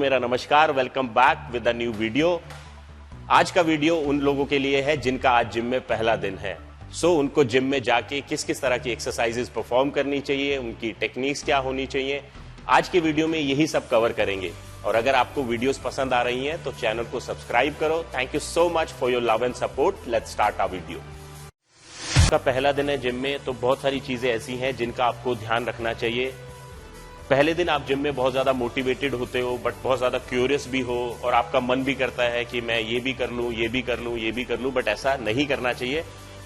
मेरा नमस्कार, welcome back with a new video. आज का वीडियो उन लोगों के लिए है जिनका आज जिम में पहला दिन है। उनको जिम में जाके किस किस तरह की एक्सरसाइजेस परफॉर्म करनी चाहिए, उनकी टेक्निक्स क्या होनी चाहिए, आज के वीडियो में यही सब कवर करेंगे। और अगर आपको वीडियोस पसंद आ रही हैं तो चैनल को सब्सक्राइब करो। Thank you so much for your love and support. Let's start our video. का पहला दिन है जिम में, तो बहुत सारी चीजें ऐसी हैं जिनका आपको ध्यान रखना चाहिए। पहले दिन आप जिम में बहुत ज्यादा मोटिवेटेड होते हो, बट बहुत ज्यादा क्यूरियस भी हो और आपका मन भी करता है कि मैं ये भी कर लूं, ये भी कर लूं, ये भी कर लूं, बट ऐसा नहीं करना चाहिए।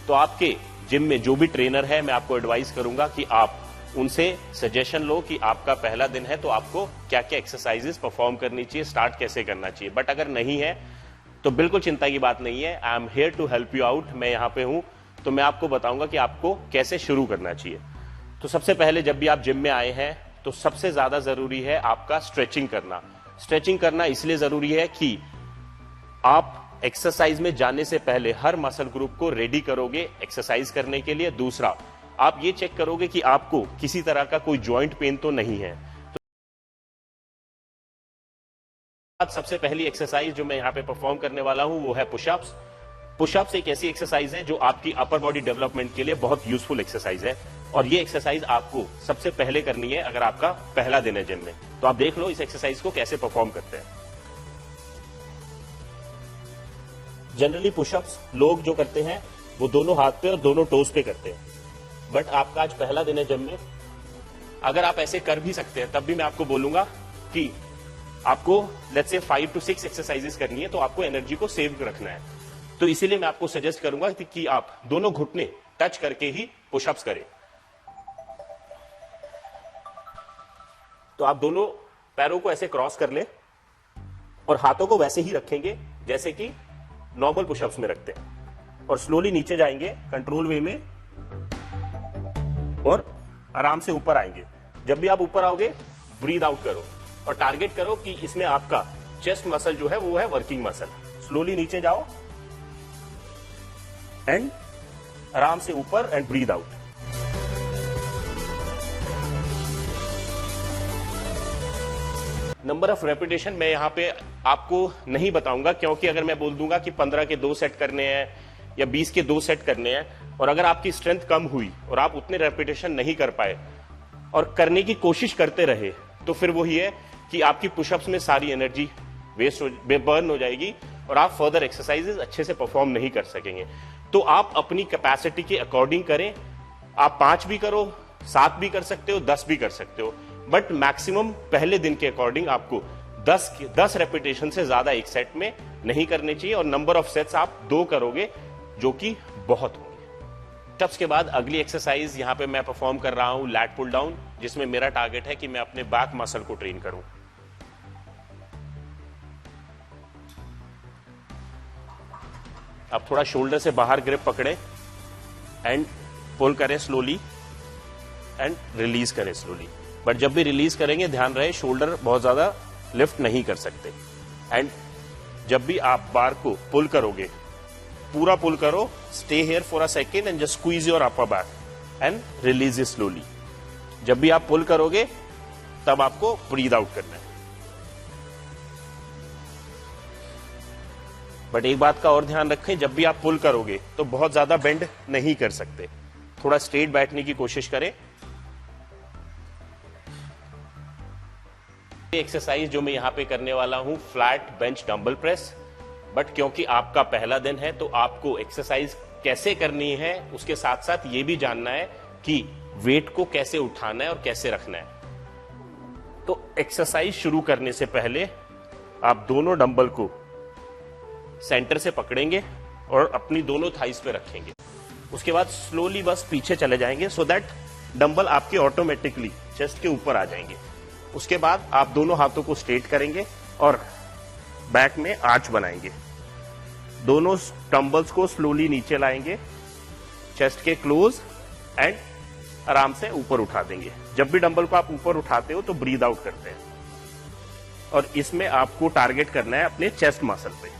तो आपके जिम में जो भी ट्रेनर है, मैं आपको एडवाइस करूंगा कि आप उनसे सजेशन लो कि आपका पहला दिन है तो आपको क्या क्या एक्सरसाइजेस परफॉर्म करनी चाहिए, स्टार्ट कैसे करना चाहिए। बट अगर नहीं है तो बिल्कुल चिंता की बात नहीं है। I am here to help you out. मैं यहाँ पे हूं, तो मैं आपको बताऊंगा कि आपको कैसे शुरू करना चाहिए। तो सबसे पहले जब भी आप जिम में आए हैं तो सबसे ज्यादा जरूरी है आपका स्ट्रेचिंग करना। स्ट्रेचिंग करना इसलिए जरूरी है कि आप एक्सरसाइज में जाने से पहले हर मसल ग्रुप को रेडी करोगे एक्सरसाइज करने के लिए। दूसरा, आप ये चेक करोगे कि आपको किसी तरह का कोई जॉइंट पेन तो नहीं है। तो सबसे पहली एक्सरसाइज जो मैं यहाँ पे परफॉर्म करने वाला हूं वो है पुशअप्स। पुशअप्स एक ऐसी एक्सरसाइज है जो आपकी अपर बॉडी डेवलपमेंट के लिए बहुत यूजफुल एक्सरसाइज है, और ये एक्सरसाइज आपको सबसे पहले करनी है अगर आपका पहला दिन है जिम में। तो आप देख लो इस एक्सरसाइज को कैसे परफॉर्म करते हैं। जनरली पुशअप्स लोग जो करते हैं वो दोनों हाथ पे और दोनों टोज पे करते हैं, बट आपका आज पहला दिन है जिम में। अगर आप ऐसे कर भी सकते हैं तब भी मैं आपको बोलूंगा कि आपको लेट्स से 5 to 6 एक्सरसाइजेस करनी है, तो आपको एनर्जी को सेव रखना है। तो इसीलिए मैं आपको सजेस्ट करूंगा कि आप दोनों घुटने टच करके ही पुशअप्स करें। तो आप दोनों पैरों को ऐसे क्रॉस कर लें और हाथों को वैसे ही रखेंगे जैसे कि नॉर्मल पुशअप्स में रखते हैं, और स्लोली नीचे जाएंगे कंट्रोल वे में और आराम से ऊपर आएंगे। जब भी आप ऊपर आओगे ब्रीद आउट करो और टारगेट करो कि इसमें आपका चेस्ट मसल जो है वो है वर्किंग मसल। स्लोली नीचे जाओ एंड आराम से ऊपर and breathe out. Number of repetition मैं यहाँ पे आपको नहीं बताऊंगा, क्योंकि अगर मैं बोल दूंगा कि 15 के 2 सेट करने हैं या 20 के 2 सेट करने हैं, और अगर आपकी स्ट्रेंथ कम हुई और आप उतने रेपिटेशन नहीं कर पाए और करने की कोशिश करते रहे, तो फिर वही है कि आपकी पुशअप्स में सारी एनर्जी बर्न हो जाएगी और आप फर्दर एक्सरसाइजेस अच्छे से परफॉर्म नहीं कर सकेंगे। तो आप अपनी कैपेसिटी के अकॉर्डिंग करें। आप 5 भी करो, 7 भी कर सकते हो, 10 भी कर सकते हो, बट मैक्सिमम पहले दिन के अकॉर्डिंग आपको 10 रेपिटेशन से ज्यादा एक सेट में नहीं करने चाहिए, और नंबर ऑफ सेट्स आप 2 करोगे जो कि बहुत होंगे। पुशअप्स के बाद अगली एक्सरसाइज यहां पे मैं परफॉर्म कर रहा हूं लैट पुल डाउन, जिसमें मेरा टारगेट है कि मैं अपने बैक मसल को ट्रेन करूं। अब थोड़ा शोल्डर से बाहर ग्रिप पकड़े एंड पुल करें स्लोली एंड रिलीज करें स्लोली। बट जब भी रिलीज करेंगे ध्यान रहे शोल्डर बहुत ज्यादा लिफ्ट नहीं कर सकते। एंड जब भी आप बार को पुल करोगे पूरा पुल करो, stay here for a second and just squeeze your upper back and release it slowly. जब भी आप पुल करोगे तब आपको ब्रीद आउट करना है। बट एक बात का और ध्यान रखें, जब भी आप पुल करोगे तो बहुत ज्यादा बेंड नहीं कर सकते, थोड़ा स्ट्रेट बैठने की कोशिश करें। एक्सरसाइज जो मैं यहां पे करने वाला हूं flat bench dumbbell press, but क्योंकि आपका पहला दिन है तो आपको एक्सरसाइज कैसे करनी है उसके साथ साथ ये भी जानना है कि वेट को कैसे उठाना है और कैसे रखना है। तो एक्सरसाइज शुरू करने से पहले आप दोनों डंबल को सेंटर से पकड़ेंगे और अपनी दोनों थाइस पे रखेंगे। उसके बाद स्लोली बस पीछे चले जाएंगे सो दैट डंबल आपके ऑटोमेटिकली चेस्ट के ऊपर आ जाएंगे। उसके बाद आप दोनों हाथों को स्ट्रेट करेंगे और बैक में आर्च बनाएंगे। दोनों डंबल्स को स्लोली नीचे लाएंगे चेस्ट के क्लोज एंड आराम से ऊपर उठा देंगे। जब भी डंबल को आप ऊपर उठाते हो तो ब्रीद आउट करते हैं, और इसमें आपको टारगेट करना है अपने चेस्ट मसल पे।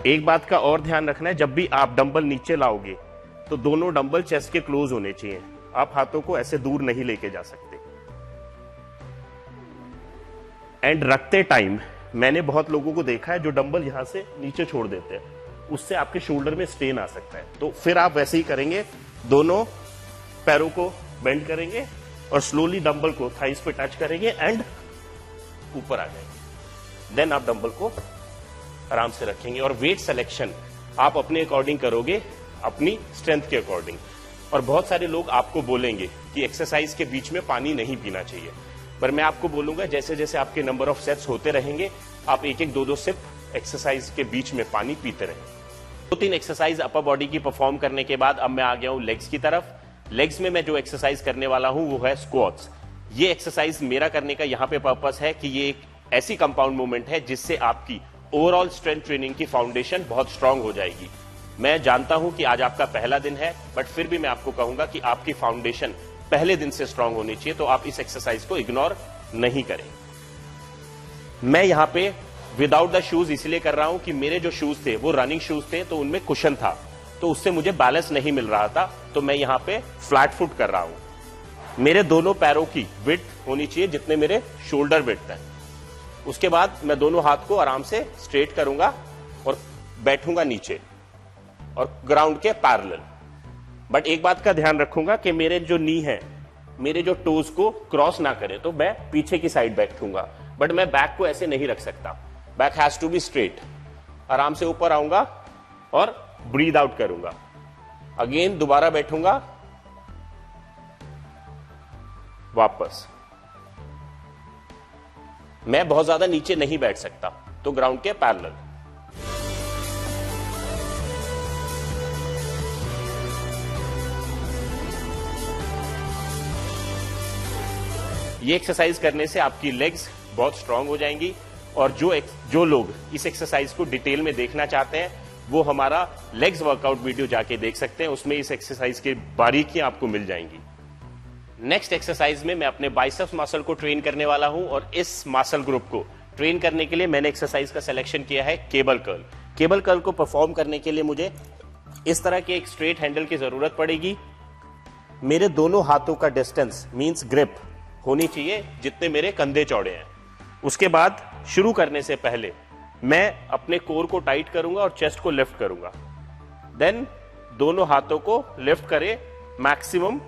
एक बात का और ध्यान रखना है, जब भी आप डंबल नीचे लाओगे तो दोनों डंबल चेस्ट के क्लोज होने चाहिए। आप हाथों को ऐसे दूर नहीं लेके जा सकते। एंड रखते टाइम मैंने बहुत लोगों को देखा है जो डंबल यहां से नीचे छोड़ देते हैं, उससे आपके शोल्डर में स्ट्रेन आ सकता है। तो फिर आप वैसे ही करेंगे, दोनों पैरों को बेंड करेंगे और स्लोली डंबल को थाइस पे टच करेंगे एंड ऊपर आ जाएंगे। देन आप डंबल को आराम से रखेंगे और वेट सिलेक्शन आप अपने अकॉर्डिंग करोगे, अपनी स्ट्रेंथ के अकॉर्डिंग। और बहुत सारे लोग आपको बोलेंगे कि एक्सरसाइज के बीच में पानी नहीं पीना चाहिए, पर मैं आपको बोलूंगा जैसे जैसे आपके नंबर ऑफ सेट्स होते रहेंगे आप एक एक दो दो सिप एक्सरसाइज के बीच में पानी पीते रहें। 2-3 एक्सरसाइज अपर बॉडी की परफॉर्म करने के बाद अब मैं आ गया हूं लेग्स की तरफ। लेग्स में मैं जो एक्सरसाइज करने वाला हूं वो है स्क्वाट्स। ये एक्सरसाइज मेरा करने का यहां पे पर्पस है कि ये एक ऐसी कंपाउंड मूवमेंट है जिससे आपकी ओवरऑल स्ट्रेंथ ट्रेनिंग की फाउंडेशन बहुत स्ट्रांग हो जाएगी। मैं जानता हूं कि आज आपका पहला दिन है, बट फिर भी मैं आपको कहूंगा कि आपकी फाउंडेशन पहले दिन से स्ट्रांग होनी चाहिए, तो आप इस एक्सरसाइज को इग्नोर नहीं करें। मैं यहां पे विदाउट द शूज इसलिए कर रहा हूं कि मेरे जो शूज थे वो रनिंग शूज थे, तो उनमें कुशन था, तो उससे मुझे बैलेंस नहीं मिल रहा था, तो मैं यहां पे फ्लैट फुट कर रहा हूं। मेरे दोनों पैरों की विड्थ होनी चाहिए जितने मेरे शोल्डर विड्थ है। उसके बाद मैं दोनों हाथ को आराम से स्ट्रेट करूंगा और बैठूंगा नीचे और ग्राउंड के पैरेलल। बट एक बात का ध्यान रखूंगा कि मेरे जो नी है, मेरे जो टोज को क्रॉस ना करे, तो मैं पीछे की साइड बैठूंगा, बट मैं बैक को ऐसे नहीं रख सकता। Back has to be straight. आराम से ऊपर आऊंगा और ब्रीद आउट करूंगा। अगेन दोबारा बैठूंगा, वापस। मैं बहुत ज्यादा नीचे नहीं बैठ सकता, तो ग्राउंड के पैरेलल। ये एक्सरसाइज करने से आपकी लेग्स बहुत स्ट्रांग हो जाएंगी। और जो लोग इस एक्सरसाइज को डिटेल में देखना चाहते हैं वो हमारा लेग्स वर्कआउट वीडियो जाके देख सकते हैं, उसमें इस एक्सरसाइज की बारीकियां आपको मिल जाएंगी। नेक्स्ट एक्सरसाइज में मैं अपने बाइसेप्स मसल को ट्रेन करने वाला हूं, और इस मसल ग्रुप को ट्रेन करने के लिए मैंने एक्सरसाइज का सिलेक्शन किया है केबल कर्ल। केबल कर्ल को परफॉर्म करने के लिए मुझे इस तरह के एक स्ट्रेट हैंडल की जरूरत पड़ेगी। मेरे दोनों हाथों का डिस्टेंस मींस ग्रिप होनी चाहिए जितने मेरे कंधे चौड़े हैं। उसके बाद शुरू करने से पहले मैं अपने कोर को टाइट करूंगा और चेस्ट को लिफ्ट करूंगा। देन दोनों हाथों को लिफ्ट करें मैक्सिमम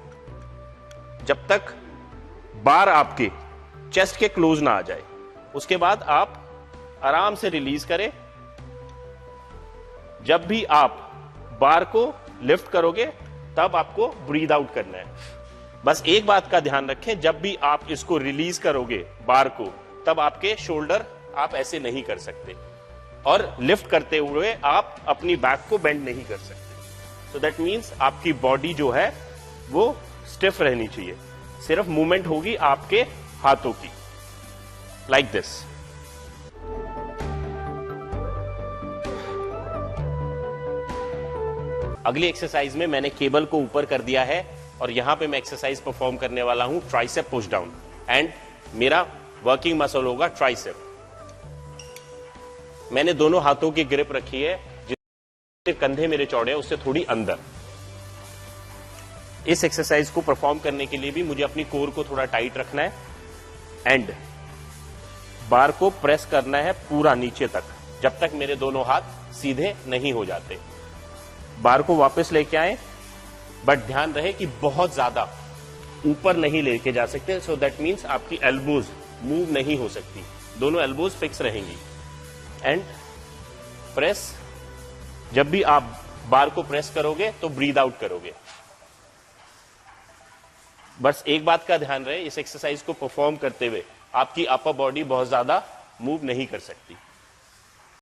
जब तक बार आपके चेस्ट के क्लोज ना आ जाए। उसके बाद आप आराम से रिलीज करें। जब भी आप बार को लिफ्ट करोगे तब आपको ब्रीद आउट करना है। बस एक बात का ध्यान रखें, जब भी आप इसको रिलीज करोगे बार को, तब आपके शोल्डर आप ऐसे नहीं कर सकते, और लिफ्ट करते हुए आप अपनी बैक को बेंड नहीं कर सकते। सो दैट मीन्स आपकी बॉडी जो है वो स्टिफ रहनी चाहिए, सिर्फ मूवमेंट होगी आपके हाथों की, लाइक दिस। अगली एक्सरसाइज में मैंने केबल को ऊपर कर दिया है और यहां पे मैं एक्सरसाइज परफॉर्म करने वाला हूं ट्राइसेप पुश डाउन, एंड मेरा वर्किंग मसल होगा ट्राइसेप। मैंने दोनों हाथों की ग्रिप रखी है, जितने कंधे मेरे चौड़े हैं उससे थोड़ी अंदर। इस एक्सरसाइज को परफॉर्म करने के लिए भी मुझे अपनी कोर को थोड़ा टाइट रखना है, एंड बार को प्रेस करना है पूरा नीचे तक, जब तक मेरे दोनों हाथ सीधे नहीं हो जाते। बार को वापस लेके आए, बट ध्यान रहे कि बहुत ज्यादा ऊपर नहीं लेके जा सकते, सो दैट मीन्स आपकी एल्बोज मूव नहीं हो सकती, दोनों एल्बोज फिक्स रहेंगी। एंड प्रेस, जब भी आप बार को प्रेस करोगे तो ब्रीद आउट करोगे। बस एक बात का ध्यान रहे, इस एक्सरसाइज को परफॉर्म करते हुए आपकी अपर बॉडी बहुत ज्यादा मूव नहीं कर सकती।